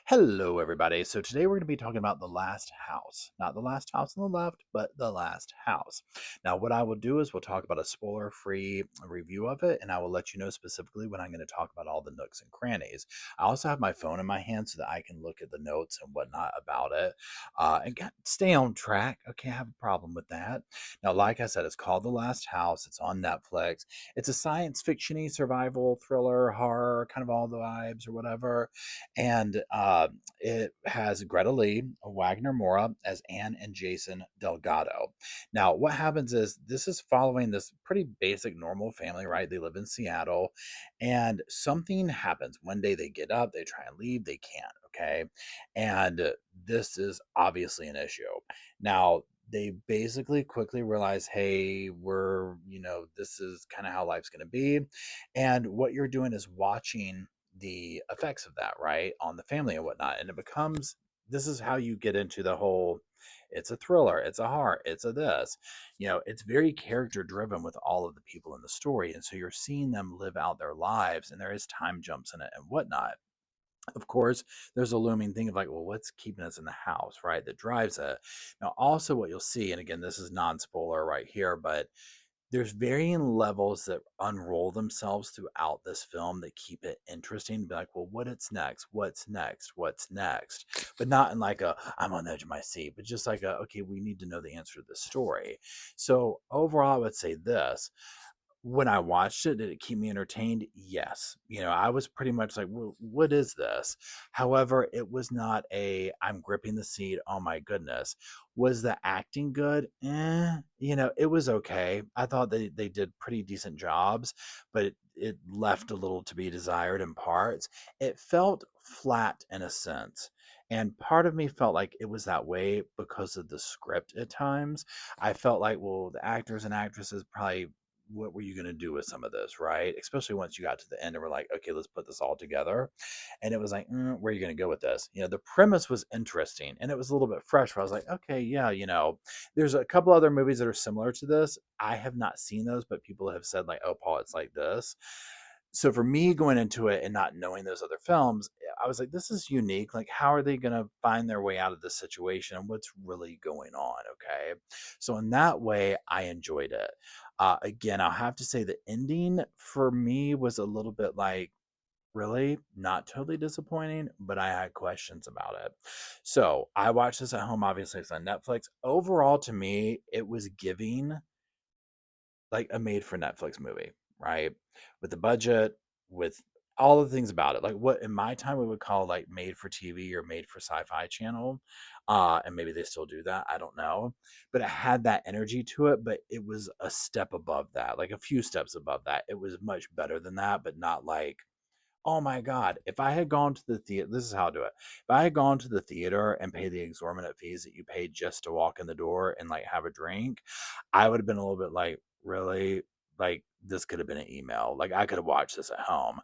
Hello, everybody. So today we're going to be talking about The Last House. Not The Last House on the Left, but The Last House. Now, what I will do is we'll talk about a spoiler-free review of it, and I will let you know specifically when I'm going to talk about all the nooks and crannies. I also have my phone in my hand so that I can look at the notes and whatnot about it stay on track. Okay, I have a problem with that. Now, like I said, it's called The Last House. It's on Netflix. It's a science fiction-y survival thriller, horror, kind of all the vibes or whatever, and it has Greta Lee, Wagner Moura as Anne and Jason Delgado. Now, what happens is this is following this pretty basic normal family, right? They live in Seattle, and something happens. One day they get up, they try and leave, they can't, okay? And this is obviously an issue. Now, they basically quickly realize, hey, this is kind of how life's going to be. And what you're doing is watching the effects of that, right, on the family and whatnot. And it becomes this is how you get into the whole it's a thriller, it's a horror, it's a this. It's very character driven with all of the people in the story. And so you're seeing them live out their lives, and there is time jumps in it and whatnot. Of course, there's a looming thing of like, well, what's keeping us in the house, right? That drives it. Now, also, what you'll see, and again, this is non spoiler right here, but there's varying levels that unroll themselves throughout this film that keep it interesting to be like, well, what's next? What's next? What's next? But not in like a I'm on the edge of my seat, but just like a okay, we need to know the answer to the story. So overall, I would say this: when I watched it, did it keep me entertained? Yes. I was pretty much like, well, what is this? However, it was not a I'm gripping the seat. Oh my goodness. Was the acting good? It was okay. I thought they did pretty decent jobs, but it left a little to be desired in parts. It felt flat in a sense. And part of me felt like it was that way because of the script at times. I felt like, well, the actors and actresses probably what were you going to do with some of this, right? Especially once you got to the end and we're like, okay, let's put this all together. And it was like, where are you going to go with this? The premise was interesting and it was a little bit fresh. Where I was like, okay, yeah, there's a couple other movies that are similar to this. I have not seen those, but people have said like, oh, Paul, it's like this. So for me going into it and not knowing those other films, I was like, this is unique. Like, how are they going to find their way out of this situation and what's really going on? Okay. So in that way, I enjoyed it. Again, I'll have to say the ending for me was a little bit like, really not totally disappointing, but I had questions about it. So I watched this at home. Obviously, it's on Netflix. Overall, to me, it was giving like a made for Netflix movie, right? With the budget, with all the things about it. Like what in my time we would call like made for TV or made for sci-fi channel. And maybe they still do that. I don't know. But it had that energy to it, but it was a step above that, like a few steps above that. It was much better than that, but not like oh my God, if I had gone to the theater, this is how I do it. If I had gone to the theater and paid the exorbitant fees that you paid just to walk in the door and like have a drink, I would have been a little bit like, really? Like, this could have been an email. Like, I could have watched this at home.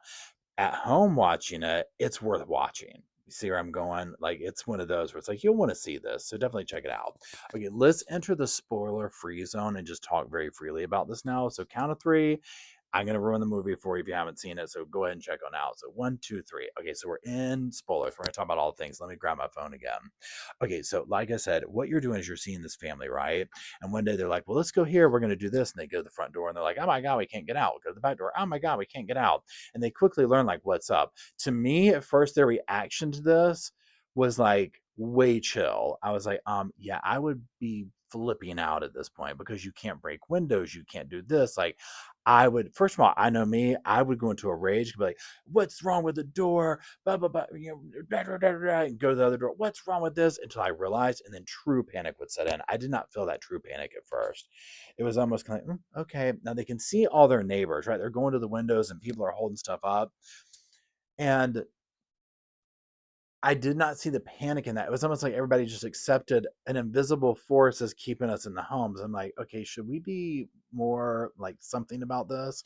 At home watching it, it's worth watching. You see where I'm going? Like, it's one of those where it's like, you'll want to see this. So definitely check it out. Okay, let's enter the spoiler free zone and just talk very freely about this now. So, count of three. I'm going to ruin the movie for you if you haven't seen it. So go ahead and check on out. So one, two, three. Okay, so we're in spoilers. We're going to talk about all things. Let me grab my phone again. Okay, so like I said, what you're doing is you're seeing this family, right? And one day they're like, well, let's go here. We're going to do this. And they go to the front door and they're like, oh my God, we can't get out. Go to the back door. Oh my God, we can't get out. And they quickly learn, like, what's up. To me, at first, their reaction to this was like way chill. I was like, yeah, I would be flipping out at this point because you can't break windows, you can't do this. Like, I would, first of all, I know me, I would go into a rage, be like, what's wrong with the door? Blah, blah, blah, da, da, da, da, and go to the other door. What's wrong with this? Until I realized, and then true panic would set in. I did not feel that true panic at first. It was almost kind of like, okay. Now they can see all their neighbors, right? They're going to the windows and people are holding stuff up. And I did not see the panic in that. It was almost like everybody just accepted an invisible force is keeping us in the homes. I'm like, okay, should we be more like something about this?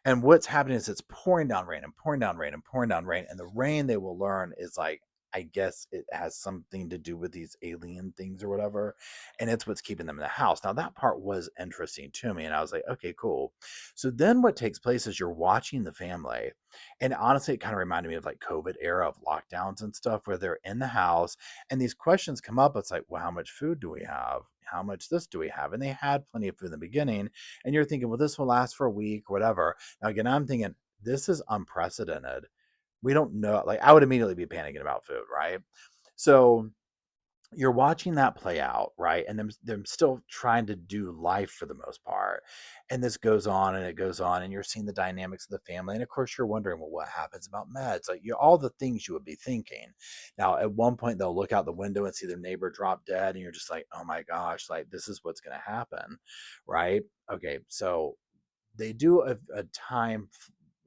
And what's happening is it's pouring down rain and pouring down rain and pouring down rain. And the rain they will learn is like I guess it has something to do with these alien things or whatever, and it's what's keeping them in the house. Now that part was interesting to me, and I was like, okay, cool. So then what takes place is you're watching the family, and honestly, it kind of reminded me of like COVID era of lockdowns and stuff, where they're in the house and these questions come up. It's like, well, how much food do we have? How much this do we have? And they had plenty of food in the beginning, and you're thinking, well, this will last for a week, whatever. Now again, I'm thinking this is unprecedented. We don't know. Like, I would immediately be panicking about food, right? So you're watching that play out, right? And them still trying to do life for the most part. And this goes on and it goes on, and you're seeing the dynamics of the family. And of course, you're wondering, well, what happens about meds? Like, all the things you would be thinking. Now, at one point, they'll look out the window and see their neighbor drop dead, and you're just like, oh my gosh, like, this is what's going to happen, right? Okay, so they do a time,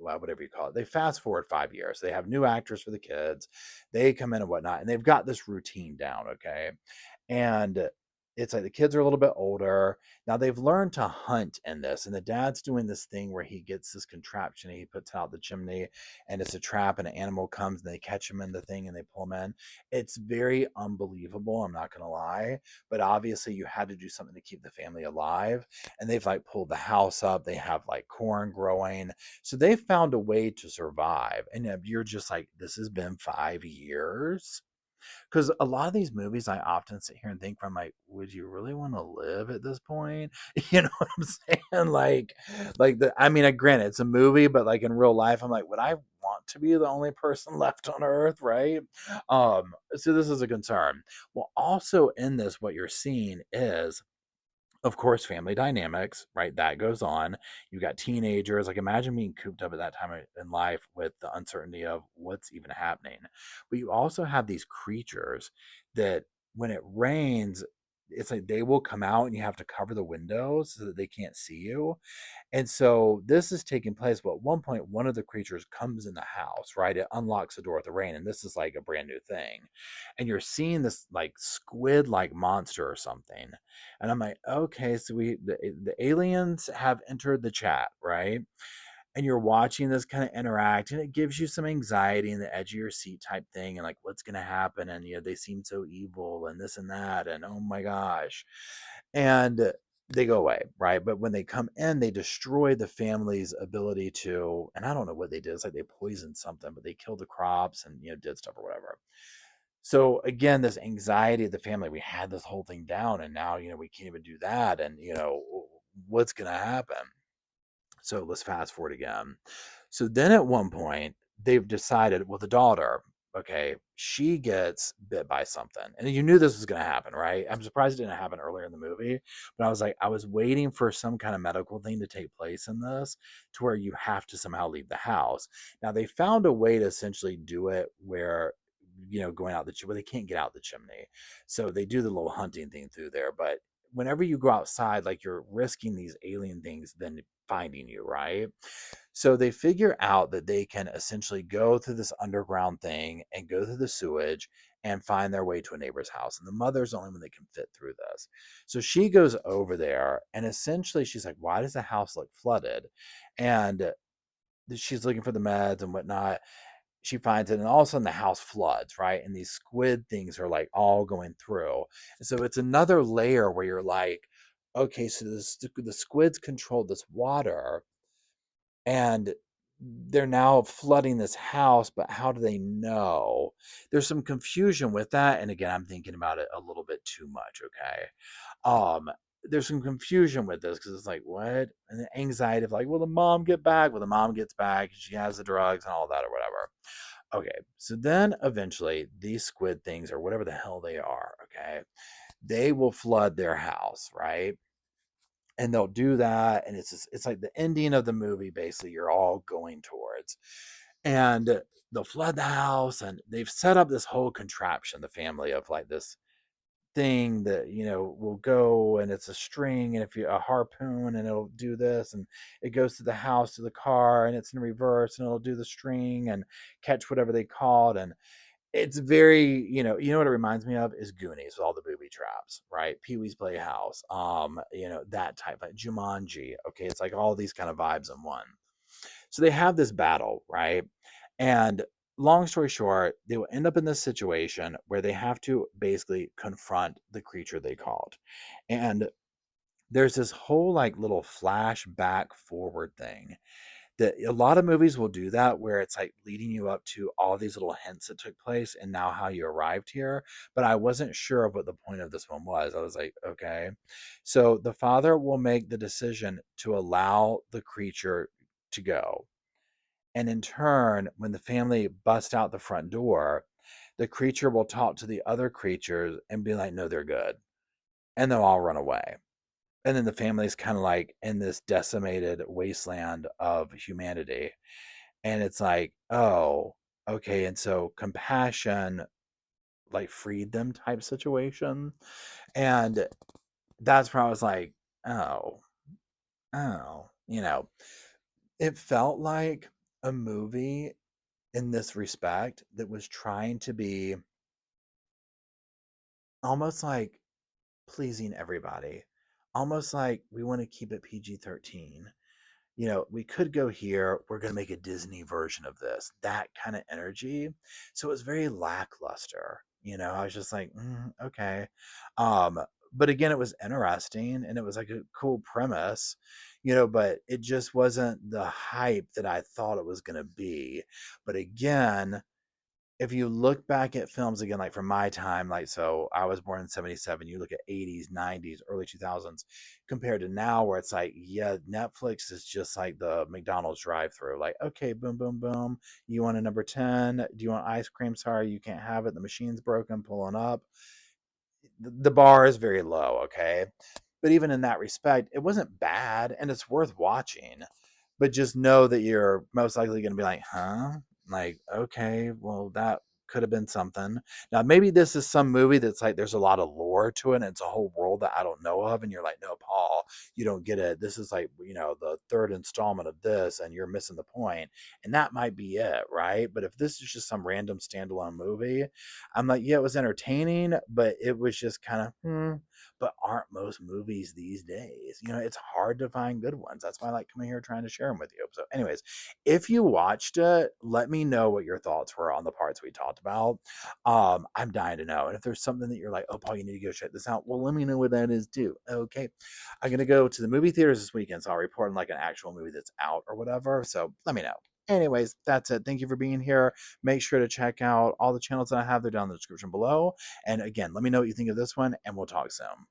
well, whatever you call it. They fast forward 5 years. They have new actors for the kids. They come in and whatnot, and they've got this routine down. Okay, and it's like the kids are a little bit older now. They've learned to hunt in this, and the dad's doing this thing where he gets this contraption, he puts out the chimney, and it's a trap, and an animal comes and they catch him in the thing and they pull him in. It's very unbelievable, I'm not gonna lie, but obviously you had to do something to keep the family alive, and they've like pulled the house up. They have like corn growing, so they found a way to survive. And you're just like, this has been 5 years, because a lot of these movies, I often sit here and think from like, would you really want to live at this point? You know what I'm saying? Like the, I mean, granted, it's a movie, but like in real life, I'm like, would I want to be the only person left on Earth, right? So this is a concern. Well, also in this, what you're seeing is, of course, family dynamics, right? That goes on. You got teenagers. Like, imagine being cooped up at that time in life with the uncertainty of what's even happening. But you also have these creatures that, when it rains, it's like they will come out and you have to cover the windows so that they can't see you. And so this is taking place. But at one point, one of the creatures comes in the house, right? It unlocks the door with the rain. And this is like a brand new thing. And you're seeing this like squid like monster or something. And I'm like, okay, so the aliens have entered the chat, right? And you're watching this kind of interact, and it gives you some anxiety in the edge of your seat type thing, and like, what's going to happen? And they seem so evil and this and that, and oh my gosh. And they go away, right? But when they come in, they destroy the family's ability to, and I don't know what they did. It's like they poisoned something, but they killed the crops and did stuff or whatever. So again, this anxiety of the family, we had this whole thing down, and now we can't even do that. And what's going to happen? So let's fast forward again. So then at one point, they've decided, well, the daughter, okay, she gets bit by something. And you knew this was going to happen, right? I'm surprised it didn't happen earlier in the movie, but I was like, I was waiting for some kind of medical thing to take place in this, to where you have to somehow leave the house. Now, they found a way to essentially do it where, going out the chimney, they can't get out the chimney. So they do the little hunting thing through there. But whenever you go outside, like, you're risking these alien things then finding you, right? So they figure out that they can essentially go through this underground thing and go through the sewage and find their way to a neighbor's house. And the mother's the only one that can fit through this. So she goes over there, and essentially she's like, why does the house look flooded? And she's looking for the meds and whatnot. She finds it, and all of a sudden the house floods, right? And these squid things are like all going through. And so it's another layer where you're like, okay, so the squids control this water, and they're now flooding this house, but how do they know? There's some confusion with that. And again, I'm thinking about it a little bit too much, okay? Um, there's some confusion with this, because it's like, what? And the anxiety of like, will the mom get back? Well, the mom gets back, she has the drugs and all that or whatever. Okay, so then eventually these squid things, or whatever the hell they are, okay, they will flood their house, right? And they'll do that, and it's like the ending of the movie, basically, you're all going towards. And they'll flood the house, and they've set up this whole contraption, the family, of like this thing that will go, and it's a string, and if you a harpoon, and it'll do this, and it goes to the house, to the car, and it's in reverse, and it'll do the string and catch whatever they caught. And it's very, what it reminds me of is Goonies, with all the booby traps, right? Pee-wee's Playhouse, that type, like Jumanji. Okay, it's like all these kind of vibes in one. So they have this battle, right? And long story short, they will end up in this situation where they have to basically confront the creature they caught. And there's this whole like little flashback forward thing that a lot of movies will do, that where it's like leading you up to all these little hints that took place and now how you arrived here. But I wasn't sure of what the point of this one was. I was like, okay. So the father will make the decision to allow the creature to go. And in turn, when the family busts out the front door, the creature will talk to the other creatures and be like, no, they're good. And they'll all run away. And then the family's kind of like in this decimated wasteland of humanity. And it's like, oh, okay. And so compassion like freed them type situation. And that's where I was like, oh, oh, it felt like a movie in this respect that was trying to be almost like pleasing everybody, almost like we want to keep it PG-13. We could go here. We're going to make a Disney version of this, that kind of energy. So it was very lackluster. I was just like, okay. Um, but again, it was interesting and it was like a cool premise, but it just wasn't the hype that I thought it was going to be. But again, if you look back at films again, like from my time, like, so I was born in 77, you look at 80s, 90s, early 2000s, compared to now, where it's like, yeah, Netflix is just like the McDonald's drive through. Like, okay, boom, boom, boom. You want a number 10? Do you want ice cream? Sorry, you can't have it. The machine's broken, pulling up. The bar is very low, okay? But even in that respect, it wasn't bad and it's worth watching. But just know that you're most likely going to be like, huh? Like, okay, well, that could have been something. Now, maybe this is some movie that's like there's a lot of lore to it and it's a whole world that I don't know of. And you're like, no, Paul, you don't get it. This is like, the third installment of this and you're missing the point. And that might be it, right? But if this is just some random standalone movie, I'm like, yeah, it was entertaining, but it was just kind of, but aren't most movies these days? It's hard to find good ones. That's why I like coming here trying to share them with you. So, anyways, if you watched it, let me know what your thoughts were on the parts we talked about. I'm dying to know. And if there's something that you're like, oh, Paul, you need to go check this out, well, let me know what that is too. Okay. I'm going to go to the movie theaters this weekend, so I'll report on like an actual movie that's out or whatever. So let me know. Anyways, that's it. Thank you for being here. Make sure to check out all the channels that I have. They're down in the description below. And again, let me know what you think of this one, and we'll talk soon.